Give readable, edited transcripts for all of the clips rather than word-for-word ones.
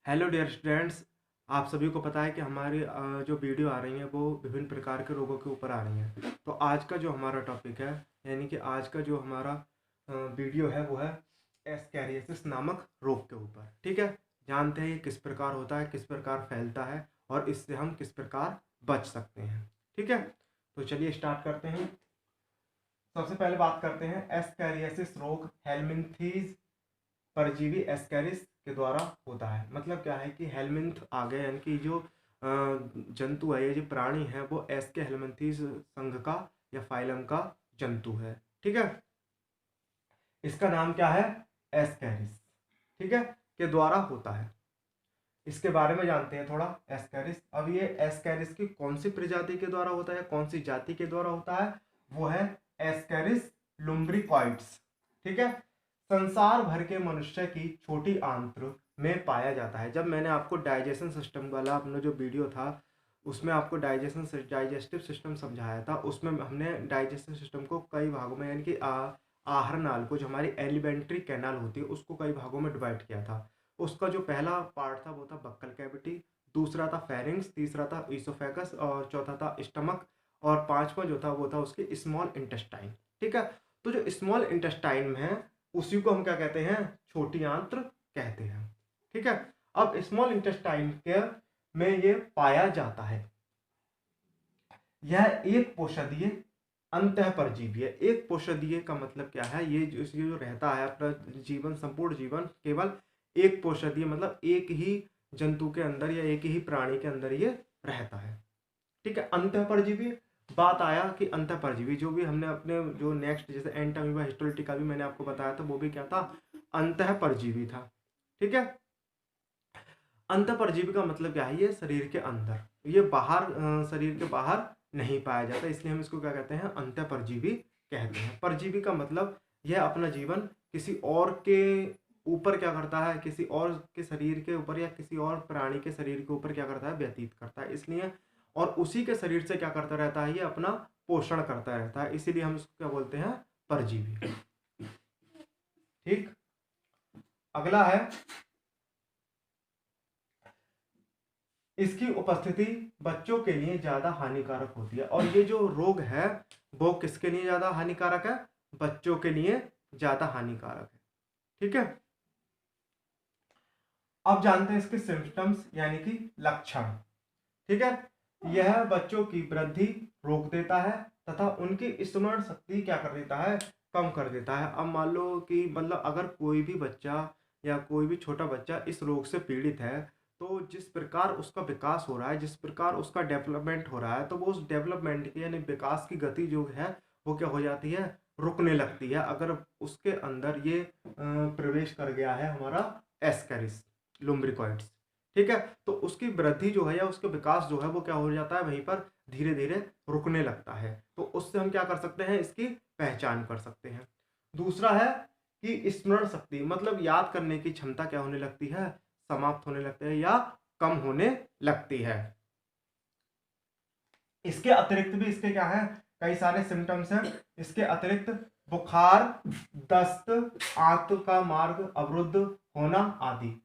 Hello dear students. आप सभी को पता है कि हमारी जो वीडियो आ रही हैं वो विभिन्न प्रकार के रोगों के ऊपर आ रही हैं। तो आज का जो हमारा टॉपिक है, यानी कि आज का जो हमारा वीडियो है वो है एस्कैरियोसिस नामक रोग के ऊपर। ठीक है, जानते हैं ये किस प्रकार होता है, किस प्रकार फैलता है और इससे हम किस प्रकार बच सकते हैं। ठीक है, तो चलिए स्टार्ट करते हैं। सबसे पहले बात करते हैं एस्कैरियोसिस रोग हेलमिंथीज परजीवी एस्कैरिस के द्वारा होता है। मतलब क्या है कि हेलमिंथ आ गए, यानी कि जो जंतु है, ये जो प्राणी है वो एस्के हेलमिंथीज संघ का या फाइलम का जंतु है। ठीक है, इसका नाम क्या है? एस्कैरिस। ठीक है, के द्वारा होता है। इसके बारे में जानते हैं थोड़ा। एस्कैरिस, अब ये एस्कैरिस की कौन सी प्रजाति के द्वारा होता है, कौन सी जाति के द्वारा होता है? वो है एस्कैरिस लुम्ब्रिकॉइड्स। ठीक है, संसार भर के मनुष्य की छोटी आंत्र में पाया जाता है। जब मैंने आपको डाइजेशन सिस्टम वाला अपना जो वीडियो था उसमें आपको डाइजेस्टिव सिस्टम समझाया था, उसमें हमने डाइजेस्टिव सिस्टम को कई भागों में, यानी कि आहार नाल को, जो हमारी एलिमेंट्री कैनाल होती है, उसको कई भागों में डिवाइड किया था। उसका जो पहला पार्ट था वो था बक्कल कैविटी, दूसरा था फेरिंग्स, तीसरा था ईसोफेगस और चौथा था स्टमक और पांचवा जो था वो था उसके स्मॉल इंटेस्टाइन। ठीक है, तो जो स्मॉल इंटेस्टाइन में है उसी को हम क्या कहते हैं? छोटी आंत्र कहते हैं। ठीक है, अब स्मॉल इंटेस्टाइन के में ये पाया जाता है। यह एक पोषदीय अंतःपरजीवी है। एक पोषदीय का मतलब क्या है? ये जो रहता है अपना जीवन, संपूर्ण जीवन केवल एक पोषदीय, मतलब एक ही जंतु के अंदर या एक ही प्राणी के अंदर ये रहता है। ठीक है, अंतःपरजीवी बात आया कि अंतःपरजीवी जो भी हमने अपने जो नेक्स्ट जैसे एंटामीबा हिस्टोलिटिका भी मैंने आपको बताया था, वो भी क्या था? अंतःपरजीवी था। ठीक है, अंतःपरजीवी का मतलब क्या है? ये शरीर के अंदर, ये बाहर शरीर के बाहर नहीं पाया जाता, इसलिए हम इसको क्या कहते हैं? अंतःपरजीवी कहते हैं। परजीवी का मतलब यह अपना जीवन किसी और के ऊपर क्या करता है, किसी और के शरीर के ऊपर या किसी और प्राणी के शरीर के ऊपर क्या करता है? व्यतीत करता है, इसलिए और उसी के शरीर से क्या करता रहता है? ये अपना पोषण करता रहता है, इसीलिए हम इसको क्या बोलते हैं? परजीवी। ठीक, अगला है, इसकी उपस्थिति बच्चों के लिए ज्यादा हानिकारक होती है। और ये जो रोग है वो किसके लिए ज्यादा हानिकारक है? बच्चों के लिए ज्यादा हानिकारक है। ठीक है, अब जानते हैं इसके सिम्टम्स यानी कि लक्षण। ठीक है, यह बच्चों की वृद्धि रोक देता है तथा उनकी स्मरण शक्ति क्या कर देता है? कम कर देता है। अब मान लो कि मतलब अगर कोई भी बच्चा या कोई भी छोटा बच्चा इस रोग से पीड़ित है, तो जिस प्रकार उसका विकास हो रहा है, जिस प्रकार उसका डेवलपमेंट हो रहा है, तो वो उस डेवलपमेंट की यानी विकास की गति जो है वो क्या हो जाती है? रुकने लगती है, अगर उसके अंदर ये प्रवेश कर गया है हमारा एस्कैरिस लुम्ब्रिकॉइड्स। ठीक है, तो उसकी वृद्धि जो है या उसका विकास जो है वो क्या हो जाता है? वहीं पर धीरे धीरे रुकने लगता है। तो उससे हम क्या कर सकते हैं? इसकी पहचान कर सकते हैं। दूसरा है कि स्मरण शक्ति, मतलब याद करने की क्षमता क्या होने लगती है? समाप्त होने लगती है या कम होने लगती है। इसके अतिरिक्त भी इसके क्या है? कई सारे सिम्टम्स हैं। इसके अतिरिक्त बुखार, दस्त, आंत का मार्ग अवरुद्ध होना आदि।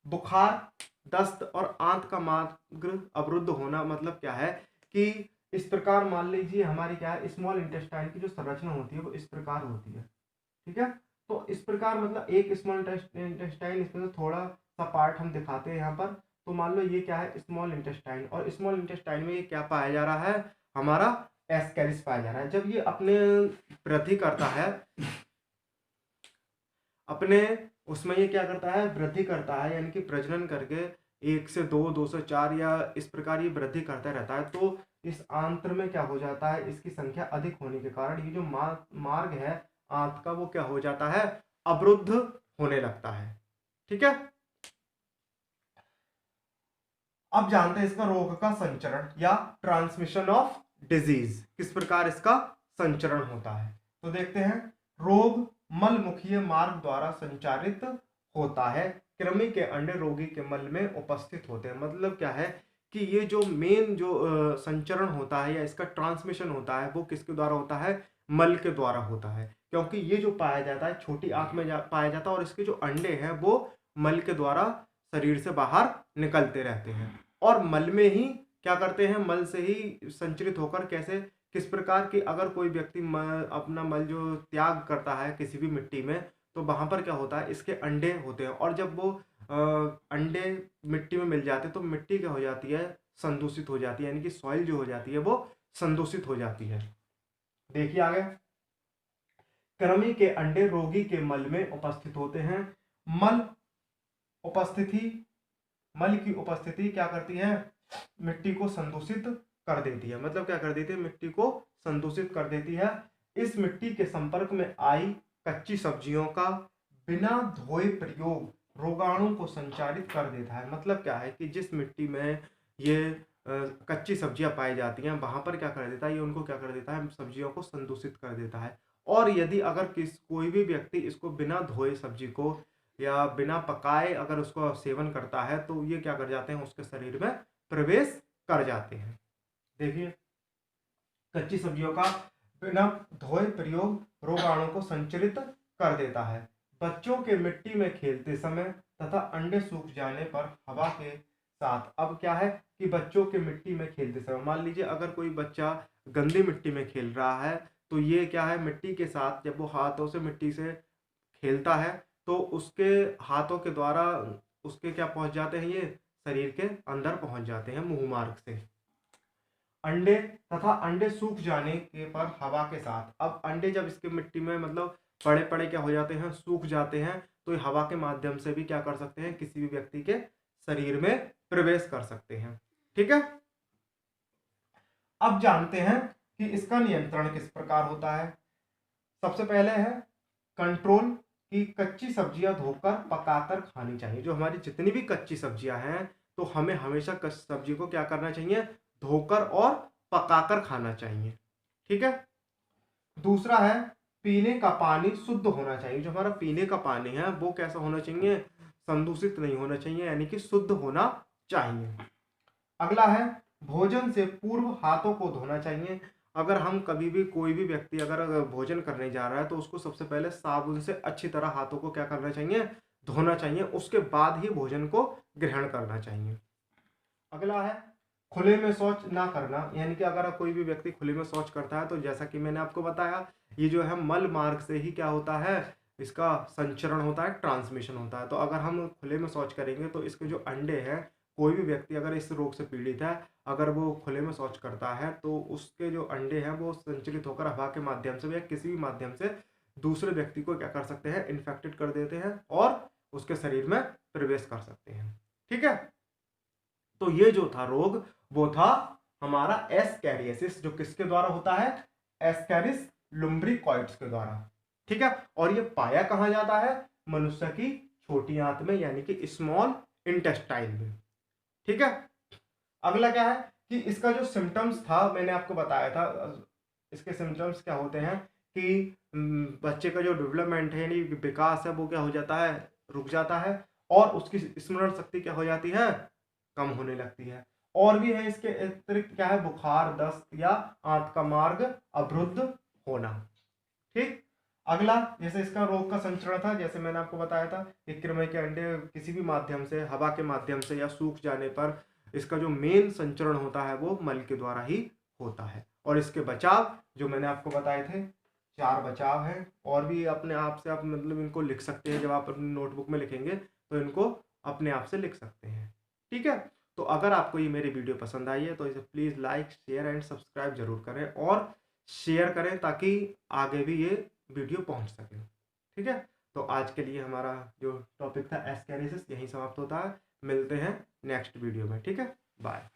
बुखार, दस्त और आंत का मार्ग अवरुद्ध होना मतलब क्या है कि इस प्रकार मान लीजिए हमारी क्या है? स्मॉल इंटेस्टाइन की जो संरचना होती है वो इस प्रकार होती है। ठीक है, तो इस प्रकार मतलब एक स्मॉल इंटेस्टाइन, इसमें से थोड़ा सा पार्ट हम दिखाते हैं यहाँ पर। तो मान लो ये क्या है? स्मॉल इंटेस्टाइन, और स्मॉल इंटेस्टाइन में ये क्या पाया जा रहा है? हमारा एस्कैरिस पाया जा रहा है। जब ये अपने वृद्धि करता है, अपने उसमें ये क्या करता है? वृद्धि करता है, यानी कि प्रजनन करके 1 से 2, 2 से 4 या इस प्रकार ये वृद्धि करता रहता है। तो इस आंत्र में क्या हो जाता है? इसकी संख्या अधिक होने के कारण ये जो मार्ग है आंत का वो क्या हो जाता है? अवरुद्ध होने लगता है। ठीक है, अब जानते हैं इसका रोग का संचरण या ट्रांसमिशन ऑफ डिजीज, किस प्रकार इसका संचरण होता है। तो देखते हैं, रोग मलमुखीय मार्ग द्वारा संचारित होता है। कृमि के अंडे रोगी के मल में उपस्थित होते हैं। मतलब क्या है कि ये जो मेन जो संचरण होता है या इसका ट्रांसमिशन होता है वो किसके द्वारा होता है? मल के द्वारा होता है, क्योंकि ये जो पाया जाता है छोटी आंत में पाया जाता है और इसके जो अंडे हैं वो मल के द्वारा शरीर से बाहर निकलते रहते हैं और मल में ही क्या करते हैं, मल से ही संचरित होकर कैसे किस प्रकार की अगर कोई व्यक्ति अपना मल जो त्याग करता है किसी भी मिट्टी में, तो वहां पर क्या होता है, इसके अंडे होते हैं और जब वो अंडे मिट्टी में मिल जाते हैं तो मिट्टी क्या हो जाती है, संदूषित हो जाती है, यानी कि सॉइल जो हो जाती है वो संदूषित हो जाती है। देखिए आगे, कृमि के अंडे रोगी के मल में उपस्थित होते हैं। मल उपस्थिति मल की उपस्थिति क्या करती है, मिट्टी को संदूषित कर देती है। मतलब क्या कर देती है, मिट्टी को संदूषित कर देती है। इस मिट्टी के संपर्क में आई कच्ची सब्जियों का बिना धोए प्रयोग रोगाणु को संचारित कर देता है। मतलब क्या है कि जिस मिट्टी में ये कच्ची सब्जियां पाई जाती हैं वहां पर क्या कर देता है, ये उनको क्या कर देता है, सब्जियों को संदूषित कर देता है। और यदि अगर कोई भी व्यक्ति इसको बिना धोए सब्जी को या बिना पकाए अगर उसको सेवन करता है तो ये क्या कर जाते हैं, उसके शरीर में प्रवेश कर जाते हैं। देखिए, कच्ची सब्जियों का बिना धोए प्रयोग रोगाणु को संचरित कर देता है। बच्चों के मिट्टी में खेलते समय तथा अंडे सूख जाने पर हवा के साथ, अब क्या है कि बच्चों के मिट्टी में खेलते समय, मान लीजिए अगर कोई बच्चा गंदी मिट्टी में खेल रहा है तो ये क्या है, मिट्टी के साथ जब वो हाथों से मिट्टी से खेलता है तो उसके हाथों के द्वारा उसके क्या पहुंच जाते हैं, ये शरीर के अंदर पहुंच जाते हैं मुंह मार्ग से। अंडे तथा अंडे सूख जाने के पर हवा के साथ, अब अंडे जब इसके मिट्टी में मतलब पड़े पड़े क्या हो जाते हैं, सूख जाते हैं, तो ये हवा के माध्यम से भी क्या कर सकते हैं, किसी भी व्यक्ति के शरीर में प्रवेश कर सकते हैं। ठीक है, अब जानते हैं कि इसका नियंत्रण किस प्रकार होता है। सबसे पहले है कंट्रोल, कि कच्ची सब्जियां धोकर पकाकर खानी चाहिए। जो हमारी जितनी भी कच्ची सब्जियां हैं तो हमें हमेशा कच्ची सब्जी को क्या करना चाहिए, धोकर और पकाकर खाना चाहिए। ठीक है, दूसरा है पीने का पानी शुद्ध होना चाहिए। जो हमारा पीने का पानी है वो कैसा होना चाहिए, संदूषित नहीं होना चाहिए, यानी कि शुद्ध होना चाहिए। अगला है भोजन से पूर्व हाथों को धोना चाहिए। अगर हम कभी भी कोई भी व्यक्ति अगर भोजन करने जा रहा है तो उसको सबसे पहले साबुन से अच्छी तरह हाथों को क्या करना चाहिए, धोना चाहिए, उसके बाद ही भोजन को ग्रहण करना चाहिए। अगला है खुले में शौच ना करना, यानी कि अगर कोई भी व्यक्ति खुले में शौच करता है तो जैसा कि मैंने आपको बताया, ये जो है मल मार्ग से ही क्या होता है, इसका संचरण होता है, ट्रांसमिशन होता है। तो अगर हम खुले में शौच करेंगे तो इसके जो अंडे हैं, कोई भी व्यक्ति अगर इस रोग से पीड़ित है, अगर वो खुले में शौच करता है तो उसके जो अंडे हैं वो संचरित होकर हवा के माध्यम से या किसी भी माध्यम से दूसरे व्यक्ति को क्या कर सकते हैं, इन्फेक्टेड कर देते हैं और उसके शरीर में प्रवेश कर सकते हैं। ठीक है, तो ये जो था रोग वो था हमारा एस्कैरियोसिस, जो किसके द्वारा होता है, एस्कैरिस लुम्ब्रिकॉइड्स के द्वारा। ठीक है, और ये पाया कहां जाता है, मनुष्य की छोटी आंत में, यानी कि स्मॉल इंटेस्टाइन में। ठीक है, अगला क्या है कि इसका जो सिम्टम्स था मैंने आपको बताया था, इसके सिम्टम्स क्या होते हैं कि बच्चे का जो डेवलपमेंट है यानी विकास है वो क्या हो जाता है, रुक जाता है, और उसकी स्मरण शक्ति क्या हो जाती है, कम होने लगती है। और भी है इसके अतिरिक्त क्या है, बुखार, दस्त या आंत का मार्ग अवरुद्ध होना। ठीक, अगला जैसे इसका रोग का संचरण था, जैसे मैंने आपको बताया था कि कृमि के अंडे किसी भी माध्यम से, हवा के माध्यम से या सूख जाने पर इसका जो मेन संचरण होता है वो मल के द्वारा ही होता है। और इसके बचाव जो मैंने आपको बताए थे, 4 बचाव हैं, और भी अपने आप से आप मतलब इनको लिख सकते हैं, जब आप अपनी नोटबुक में लिखेंगे तो इनको अपने आप से लिख सकते हैं। ठीक है, तो अगर आपको ये मेरी वीडियो पसंद आई है तो इसे please like, share and subscribe जरूर करें और शेयर करें ताकि आगे भी ये वीडियो पहुंच सके। ठीक है, तो आज के लिए हमारा जो टॉपिक था एस्कैरियोसिस यहीं समाप्त होता है। मिलते हैं नेक्स्ट वीडियो में। ठीक है, बाय।